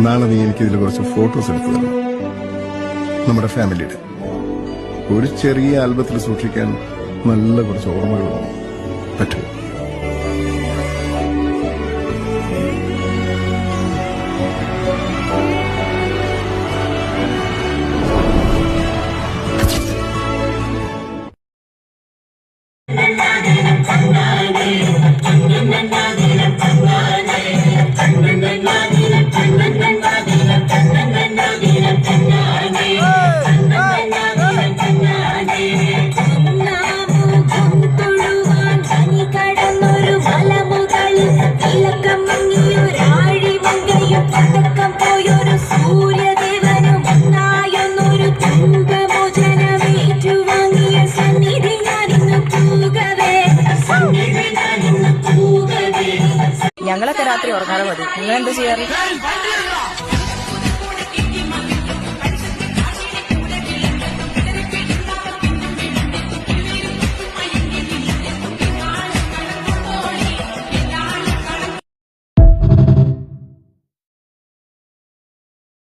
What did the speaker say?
നാളെ നീ എനിക്ക് ഇതിൽ കുറച്ച് ഫോട്ടോസ് എടുത്തു തരണം. നമ്മുടെ ഫാമിലിയുടെ ഒരു ചെറിയ ആൽബത്തിൽ സൂക്ഷിക്കാൻ നല്ല കുറച്ച് ഓർമ്മകൾ പറ്റും. ഞങ്ങളൊക്കെ രാത്രി ഉറങ്ങാതെ മതി. നിങ്ങൾ എന്താ ചെയ്യാറ്?